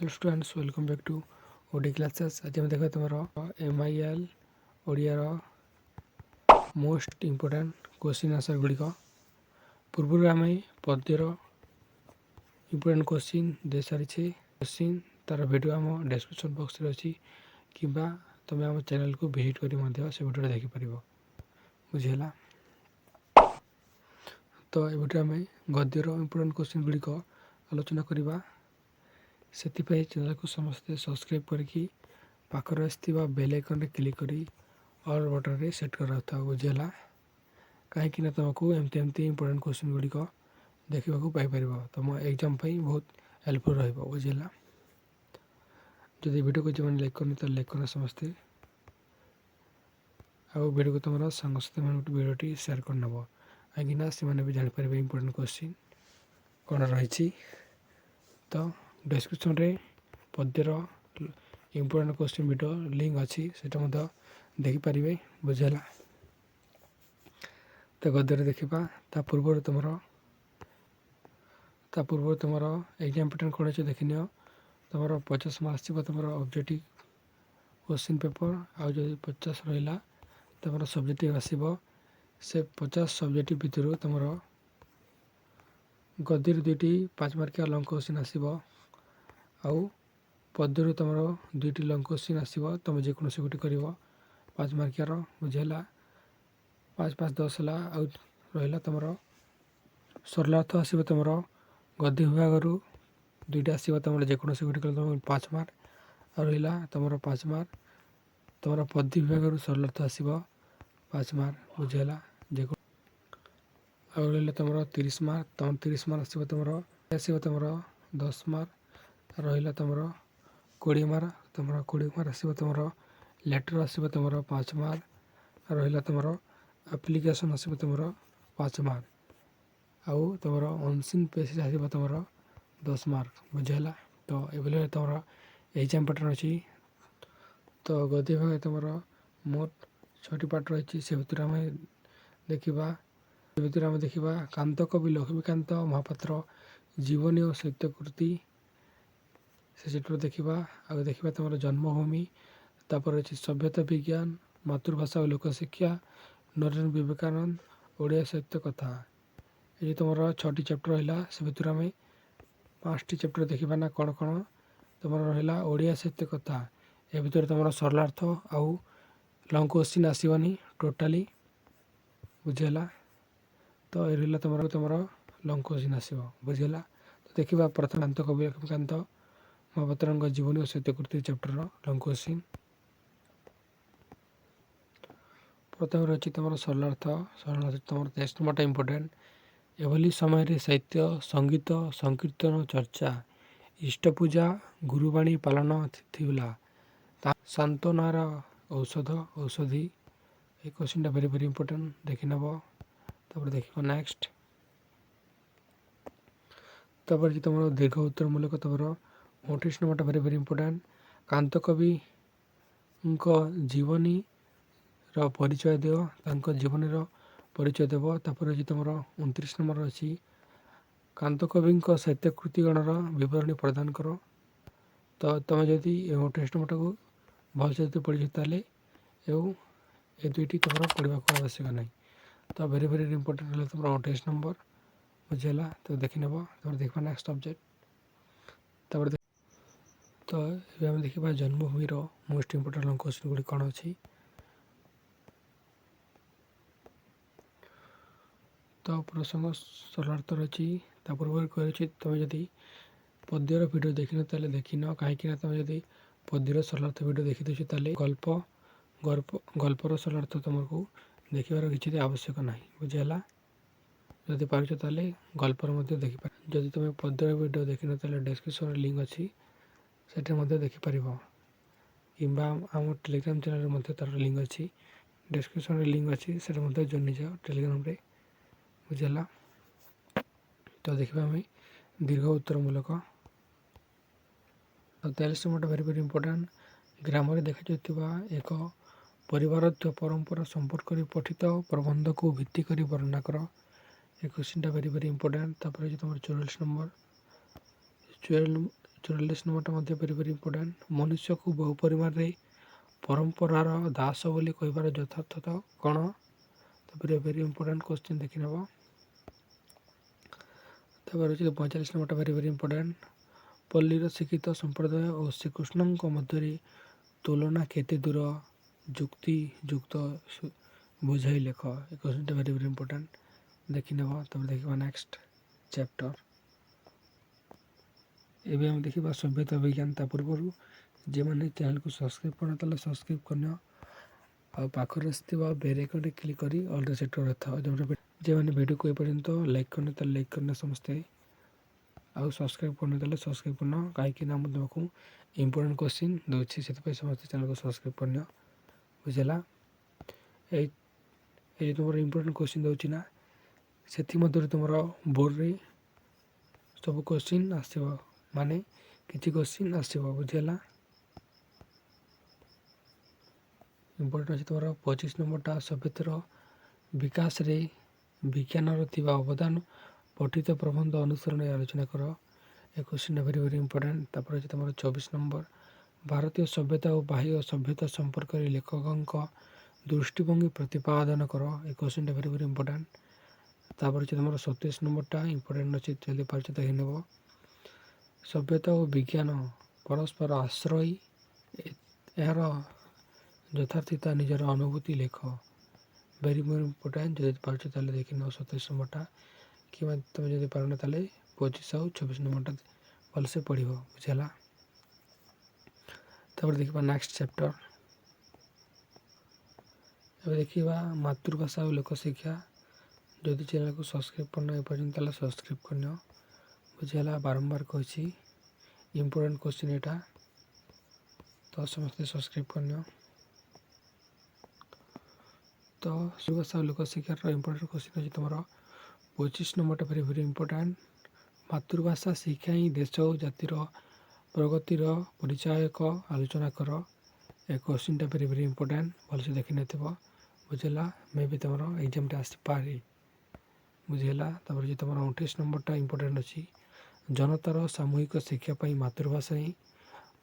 Hello students welcome back to OD classes. आज हम देखा तुम MIL Odia most important question answer गुड़िक पूर्व आम पद्यर इम्पोर्टाट क्वेश्चन दे सारी क्वेश्चन तार वीडियो आम डिस्क्रिप्शन बॉक्स रे अच्छी कि तुम आम चैनल को विजिट कर से वीडियो देखिपर बुझेगा। तो ये वीडियो आम गद्यर इम्पोर्टाट क्वेश्चन गुड़िक आलोचना करवा से चैनल को समस्ते सब्सक्राइब करके पाखर आसवा बेल आइकन रे क्लिक करी ऑल बटन रे सेट कर रखा बुझेगा। कहीं तुमको एमती एमती इम्पोर्टाट क्वेश्चन गुड़िक देखा पाइपर तुम एग्जाम बहुत हेल्पफुल बुझेगा। जब वीडियो को जो लाइक करनी तो लाइक करना समस्ते आउ वीडियो को तुम सांगसाथी वीडियो शेयर करनब कहीं से भी जापर इम्पोर्टाट क्वेश्चन कौन रही। तो डिस्क्रिप्शन रे पद्यर इम्पोर्टाट क्वेश्चन वीडियो लिंक अच्छी से देखिपारे बुझेगा। तो गद्य देखा ता पूर्व तुम एग्जाम पैटर्न कौन अच्छे देखनी तुम 50 मार्क्स तुम ऑब्जेक्टिव क्वेश्चन पेपर आउ जो 50 रहा तुम सब्जेक्टिव आसो से 50 सब्जेक्टिव भितर तुम गद्य 2टी 5 मार्किया लंग क्वेश्चन आसो आउ पद्यर तुम 2टी लंग क्वेश्चन आसो तुम जेकोसी गोटे कर 5 मार्कियार बुझेगा। 5 5 10 है आउ रहा तुम सरलार्थ आसो तुम गद्य विभाग 2टा आसो तुम जेकोसी गोटे कर तुम 5 मार्क और रहा तुम 5 मार्क तुम पद्य विभाग सरलार्थ आसो 5 मार्क बुझेगा। आउ रहा तुम 30 मार्क तुम 30 मार्क आसो तुम 10 मार्क रहा तुम 20 मार्क तुम 20 मार्क आसो तुम लेटर आसो तुम 5 मार्क रहा तुम एप्लिकेशन आसो तुम 5 मार्क आउ तुम अनसीन पेज आसो तुम 10 मार्क बुझेगा। तो ये तुम एग्जाम पैटर्न अच्छी। तो गद्य विभाग तुम मोट 6टी पार्ट रही से भर आम देखा कांत कवि लक्ष्मीकांत महापात्र जीवनी और साहित्यकृति से देखा। आगे देखा तुम जन्मभूमि तापर अच्छी सभ्यता विज्ञान मातृभाषा और लोकशिक्षा नरेंद्र विवेकानंद ओडिया साहित्य कथा ये तुम 6टी चैप्टर रहा से भर आम 5टी चैप्टर देखा ना कौन कौन तुम रहा ओडिया साहित्य कथा ए भर तुम सरलार्थ आउ लंग क्वेश्चन आसवानी टोटाली बुझेगा। तो ये रहा तुम लंग क्वेश्चन आसो बुझेगा। तो देखा प्रथम कांत कवि लक्ष्मीकांत महापात्र जीवनी और साहित्यकृति चैप्टर लंग क्वेश्चन प्रथम रही तुम सरलार्थ तुम 23 नंबर इम्पोर्टाट एभली समय साहित्य संगीत संकीर्तन चर्चा इष्टपूजा गुरुवाणी पालन थिला सांत्वनार औषधि ये क्वेश्चन वेरी वेरी इम्पोर्टाट देखी नब। तब देखा नेक्स्ट तब तुम दीर्घ उत्तर मूलक तुम 29 number very very important Kant कवि जीवनी परिचय दिव जीवनी परिचय देव। तापर तुम 29 नंबर अच्छी कांत कवि साहित्यकृतिगणर विवरणी प्रदान कर। तो तुम जदि 28 नंबर को भलसे पढ़ी ताले ये 2टी तुम पढ़ा आवश्यक नहीं। तो वेरी वेरी इम्पोर्टाट रहा तुम 28 नंबर बुझेगा। तो देखी नब तुम देखा नेक्स्ट सब्जेक्ट तब तो ये आम देखा जन्मभूमि most important long question Gudi कौन अच्छी। तो प्रसंग सरलार्थ रही पूर्व कही तुम जदि पद्यर वीडियो देखन ताले देखन कहीं तुम जदि पद्यर सरलार्थ वीडियो देखी देछ ताले गल्पर सरलार्थ तुमको देखार किसी आवश्यक ना बुझेगा। जदि पार्छ ताले गल्पर देखिपार जदि तुम पद्यर वीडियो देखन ताले डिस्क्रिप्शन लिंक अच्छी से देखिपर कि आम टेलीग्राम चैनल तार लिंक अच्छी डिस्क्रिप्शन लिंक अच्छी से जॉइन जाओ टेलीग्राम रे बुझेगा। तो देखा आम दीर्घ उत्तर मूलक 43 नंबर वेरी वेरी इम्पोर्टाट ग्राम देखा एक परिवार परंपरा संपर्क पठित प्रबंध को भित्ति कर वर्णना कर ये क्वेश्चन वेरी वेरी इम्पोर्टाट। तुम 44 नंबर 44 ନମ୍ବରଟା ମଧ୍ୟ ଭେରି ଭେରି ଇମ୍ପୋର୍ଟାଣ୍ଟ। ମନୁଷ୍ୟକୁ ବହୁ ପରିମାଣରେ ପରମ୍ପରାର ଦାସ ବୋଲି କହିବାର ଯଥାର୍ଥତା କ'ଣ? ତାପରେ ଭେରି ଇମ୍ପୋର୍ଟାଣ୍ଟ କ୍ୱେଶ୍ଚିନ୍ ଦେଖିନେବ। ତାପରେ ହେଉଛି 45 ନମ୍ବରଟା ଭେରି ଭେରି ଇମ୍ପୋର୍ଟାଣ୍ଟ। ପଲ୍ଲୀର ଶିକ୍ଷିତ ସମ୍ପ୍ରଦାୟ ଓ ଶ୍ରୀକୃଷ୍ଣଙ୍କ ମଧ୍ୟରେ ତୁଳନା କେତେ ଦୂର ଯୁକ୍ତିଯୁକ୍ତ ବୁଝାଇ ଲେଖ। ଏ କ୍ୱେଶ୍ଚିନ୍ଟା ଭେରି ଭେରି ଇମ୍ପୋର୍ଟାଣ୍ଟ ଦେଖିନେବ। ତାପରେ ଦେଖିବା ନେକ୍ସଟ ଚାପ୍ଟର। ଏବେ ଆମେ ଦେଖିବା ସଭ୍ୟତା ବିଜ୍ଞାନ। ତା ପୂର୍ବରୁ ଯେଉଁମାନେ ଚ୍ୟାନେଲକୁ ସବସ୍କ୍ରାଇବ୍ କରିନଥିଲେ ସବସ୍କ୍ରାଇବ୍ କରିନିଅ, ଆଉ ପାଖରେ ଆସିଥିବା ବେଲ୍ ଆଇକନ୍ରେ କ୍ଲିକ୍ କରି ଅଲରେ ସେଟ୍ କରିଥାଅ। ଯେଉଁମାନେ ଭିଡ଼ିଓକୁ ଏପର୍ଯ୍ୟନ୍ତ ଲାଇକ୍ କରିନି ତାହେଲେ ଲାଇକ୍ କରିନିଅ ସମସ୍ତେ, ଆଉ ସବସ୍କ୍ରାଇବ୍ କରିନଥିଲେ ସବସ୍କ୍ରାଇବ୍ କରିନିଅ, କାହିଁକିନା ମୁଁ ତୁମକୁ ଇମ୍ପୋର୍ଟାଣ୍ଟ କ୍ୱେଶ୍ଚିନ୍ ଦେଉଛି, ସେଥିପାଇଁ ସମସ୍ତେ ଚ୍ୟାନେଲକୁ ସବସ୍କ୍ରାଇବ୍ କରିନିଅ। ବୁଝିଲା? ଏଇ ଯେଉଁ ତୁମର ଇମ୍ପୋର୍ଟାଣ୍ଟ କ୍ୱେଶ୍ଚିନ୍ ଦେଉଛି ନା, ସେଥିମଧ୍ୟରୁ ତୁମର ବୋର୍ଡ଼ରେ ସବୁ କ୍ୱେଶ୍ଚିନ୍ ଆସିବ, ମାନେ କିଛି କ୍ୱେଶ୍ଚିନ୍ ଆସିବ। ବୁଝିହେଲା? ଇମ୍ପୋର୍ଟାଣ୍ଟ ଅଛି ତୁମର 25 ନମ୍ବରଟା ସଭ୍ୟତାର ବିକାଶରେ ବିଜ୍ଞାନର ଥିବା ଅବଦାନ ପଠିତ ପ୍ରବନ୍ଧ ଅନୁସରଣରେ ଆଲୋଚନା କର। ଏ କ୍ୱେଶ୍ଚିନ୍ଟା ଭେରି ଭେରି ଇମ୍ପୋର୍ଟାଣ୍ଟ। ତାପରେ ଅଛି ତୁମର 24 ନମ୍ବର ଭାରତୀୟ ସଭ୍ୟତା ଓ ବାହ୍ୟ ସଭ୍ୟତା ସମ୍ପର୍କରେ ଲେଖକଙ୍କ ଦୃଷ୍ଟିଭଙ୍ଗୀ ପ୍ରତିପାଦନ କର। ଏ କ୍ୱେଶ୍ଚିନ୍ଟା ଭେରି ଭେରି ଇମ୍ପୋର୍ଟାଣ୍ଟ। ତାପରେ ଅଛି ତୁମର 27 ନମ୍ବରଟା ଇମ୍ପୋର୍ଟାଣ୍ଟ ଅଛି, ଜଲ୍ଦି ପାରୁଛ ଦେଖି ନେବ। ସଭ୍ୟତା ଓ ବିଜ୍ଞାନ ପରସ୍ପର ଆଶ୍ରୟୀ, ଏହାର ଯଥାର୍ଥତା ନିଜର ଅନୁଭୂତି ଲେଖ। Very very important. ଯଦି ପାରୁଛ ତାହେଲେ ଦେଖିନେବ 27 ନମ୍ବରଟା, କିମ୍ବା ତୁମେ ଯଦି ପାରୁନ ତାହେଲେ 25 ଆଉ 26 ନମ୍ବରଟା ଭଲସେ ପଢ଼ିବ। ବୁଝିହେଲା? ତାପରେ ଦେଖିବା ନେକ୍ସଟ ଚାପ୍ଟର। ଏବେ ଦେଖିବା ମାତୃଭାଷା ଓ ଲୋକଶିକ୍ଷା। ଯଦି ଚ୍ୟାନେଲକୁ ସବସ୍କ୍ରାଇବ୍ କରିନ ଏପର୍ଯ୍ୟନ୍ତ ତାହେଲେ ସବସ୍କ୍ରାଇବ୍ କରିନିଅ। ବୁଝିହେଲା? ବାରମ୍ବାର କହିଛି, ଇମ୍ପୋର୍ଟାଣ୍ଟ କ୍ୱେଶ୍ଚିନ୍ ଏଇଟା, ତ ସମସ୍ତେ ସବସ୍କ୍ରାଇବ୍ କରିନିଅ। ତ ମାତୃଭାଷା ଓ ଲୋକଶିକ୍ଷାର ଇମ୍ପୋର୍ଟାଣ୍ଟ କ୍ୱେଶ୍ଚିନ୍ ଅଛି ତୁମର 25 ନମ୍ବରଟା ଭେରି ଭେରି ଇମ୍ପୋର୍ଟାଣ୍ଟ। ମାତୃଭାଷା ଶିକ୍ଷା ହିଁ ଦେଶ ଓ ଜାତିର ପ୍ରଗତିର ପରିଚାୟକ, ଆଲୋଚନା କର। ଏ କ୍ୱେଶ୍ଚିନ୍ଟା ଭେରି ଭେରି ଇମ୍ପୋର୍ଟାଣ୍ଟ, ଭଲସେ ଦେଖିନଥିବ। ବୁଝିଲା? ମେ ବି ତୁମର ଏକ୍ଜାମ୍ଟା ଆସିପାରେ। ବୁଝିହେଲା? ତାପରେ ଯେ ତୁମର 29 ନମ୍ବରଟା ଇମ୍ପୋର୍ଟାଣ୍ଟ ଅଛି। ଜନତାର ସାମୂହିକ ଶିକ୍ଷା ପାଇଁ ମାତୃଭାଷା ହିଁ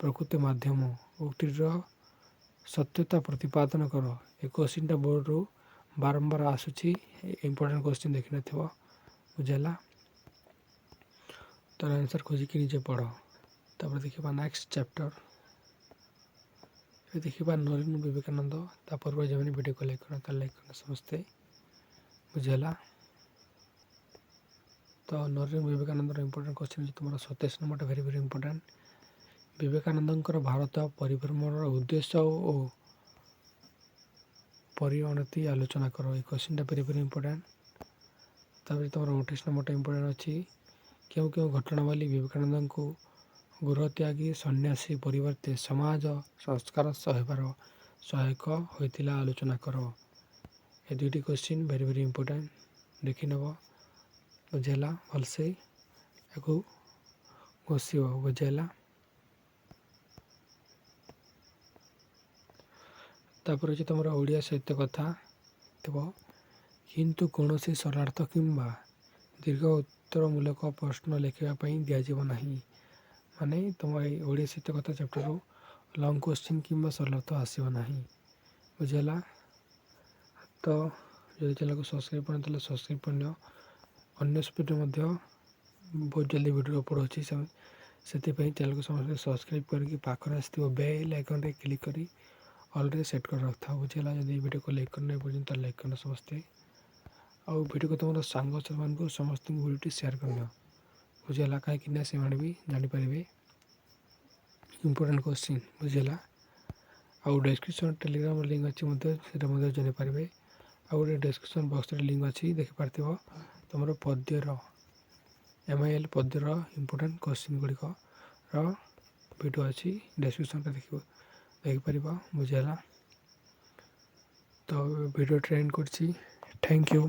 ପ୍ରକୃତ ମାଧ୍ୟମ, ଉକ୍ତିର ସତ୍ୟତା ପ୍ରତିପାଦନ କର। ଏ କ୍ୱେଶ୍ଚିନ୍ଟା ବୋର୍ଡ଼ରୁ ବାରମ୍ବାର ଆସୁଛି, ଇମ୍ପୋର୍ଟାଣ୍ଟ କ୍ୱେଶ୍ଚିନ୍ ଦେଖିନଥିବ। ବୁଝିହେଲା? ତାର ଆନ୍ସର୍ ଖୋଜିକି ନିଜେ ପଢ଼। ତାପରେ ଦେଖିବା ନେକ୍ସଟ ଚାପ୍ଟର। ଏବେ ଦେଖିବା ନରେନ୍ଦ୍ର ବିବେକାନନ୍ଦ। ତା ପୂର୍ବରୁ ଯେଉଁମାନେ ଭିଡ଼ିଓକୁ ଲାଇକ୍ କରିନ ତାହେଲେ ଲାଇକ୍ କରିନ ସମସ୍ତେ। ବୁଝିହେଲା? ତ ନରେନ୍ଦ୍ର ବିବେକାନନ୍ଦର ଇମ୍ପୋର୍ଟାଣ୍ଟ କ୍ୱେଶ୍ଚିନ୍ ଅଛି ତୁମର 27 ନମ୍ବରଟା ଭେରି ଭେରି ଇମ୍ପୋର୍ଟାଣ୍ଟ। ବିବେକାନନ୍ଦଙ୍କର ଭାରତ ପରିଭ୍ରମଣର ଉଦ୍ଦେଶ୍ୟ ଓ ପରିଣତି ଆଲୋଚନା କର। ଏ କ୍ୱେଶ୍ଚିନ୍ଟା ଭେରି ଭେରି ଇମ୍ପୋର୍ଟାଣ୍ଟ। ତାପରେ ତୁମର 29 ନମ୍ବରଟା ଇମ୍ପୋର୍ଟାଣ୍ଟ ଅଛି। କେଉଁ କେଉଁ ଘଟଣାବଳୀ ବିବେକାନନ୍ଦଙ୍କୁ ଗୃହତ୍ୟାଗୀ ସନ୍ନ୍ୟାସୀ ପରିବର୍ତ୍ତେ ସମାଜ ସଂସ୍କାର ହେବାର ସହାୟକ ହୋଇଥିଲା, ଆଲୋଚନା କର। ଏ ଦୁଇଟି କ୍ୱେଶ୍ଚିନ୍ ଭେରି ଭେରି ଇମ୍ପୋର୍ଟାଣ୍ଟ, ଦେଖିନେବ। ବୁଝିହେଲା? ଭଲସେ ଏହାକୁ ଘୋଷିବ। ବୁଝିହେଲା? ତାପରେ ଅଛି ତୁମର ଓଡ଼ିଆ ସାହିତ୍ୟ କଥା ଥିବ, କିନ୍ତୁ କୌଣସି ସରଳାର୍ଥ କିମ୍ବା ଦୀର୍ଘ ଉତ୍ତରମୂଳକ ପ୍ରଶ୍ନ ଲେଖିବା ପାଇଁ ଦିଆଯିବ ନାହିଁ। ମାନେ ତୁମ ଏଇ ଓଡ଼ିଆ ସାହିତ୍ୟ କଥା ଚାପ୍ଟରରୁ ଲଙ୍ଗ୍ କ୍ୱେଶ୍ଚିନ୍ କିମ୍ବା ସରଳାର୍ଥ ଆସିବ ନାହିଁ। ବୁଝିହେଲା? ତ ଯଦି ଚ୍ୟାନେଲକୁ ସବସ୍କ୍ରାଇବ୍ କରିନ ତାହେଲେ ସବସ୍କ୍ରାଇବ୍ କରିନିଅ। ଅନ୍ୟ ସ୍ପିଡ଼ରେ ମଧ୍ୟ ବହୁତ ଜଲ୍ଦି ଭିଡ଼ିଓ ଅପଲୋଡ଼ ହେଉଛି, ସେଥିପାଇଁ ଚ୍ୟାନେଲକୁ ସମସ୍ତେ ସବସ୍କ୍ରାଇବ୍ କରିକି ପାଖରେ ଆସିଥିବ ବେଲ୍ ଆଇକନ୍ରେ କ୍ଲିକ୍ କରି ଅଲରେ ସେଟ୍ କରି ରଖିଥାଅ। ବୁଝିହେଲା? ଯଦି ଏହି ଭିଡ଼ିଓକୁ ଲାଇକ୍ କରିନ ଏପର୍ଯ୍ୟନ୍ତ ତାହେଲେ ଲାଇକ୍ କରିନ ସମସ୍ତେ, ଆଉ ଭିଡ଼ିଓକୁ ତୁମର ସାଙ୍ଗମାନଙ୍କୁ ସମସ୍ତଙ୍କୁ ଭିଡ଼ିଓଟି ସେୟାର କରିନିଅ। ବୁଝିହେଲା? କାହିଁକିନା ସେମାନେ ବି ଜାଣିପାରିବେ ଇମ୍ପୋର୍ଟାଣ୍ଟ କ୍ୱେଶ୍ଚିନ୍। ବୁଝିହେଲା? ଆଉ ଡେସ୍କ୍ରିପ୍ସନ୍ ଟେଲିଗ୍ରାମ ଲିଙ୍କ୍ ଅଛି ମଧ୍ୟ, ସେଇଟା ମଧ୍ୟ ଜାଣିପାରିବେ। ଆଉ ଗୋଟେ ଡେସ୍କ୍ରିପ୍ସନ୍ ବକ୍ସରେ ଲିଙ୍କ୍ ଅଛି, ଦେଖିପାରିଥିବ। ତୁମର ପଦ୍ୟର MIL ପଦ୍ୟର ଇମ୍ପୋର୍ଟାଣ୍ଟ କ୍ୱେଶ୍ଚିନ୍ ଗୁଡ଼ିକର ଭିଡ଼ିଓ ଅଛି, ଡେସ୍କ୍ରିପ୍ସନ୍ରେ ଦେଖିପାରିବ। ବୁଝିହେଲା? ତ ଭିଡ଼ିଓ ଟ୍ରେଣ୍ଡ କରିଛି। Thank you.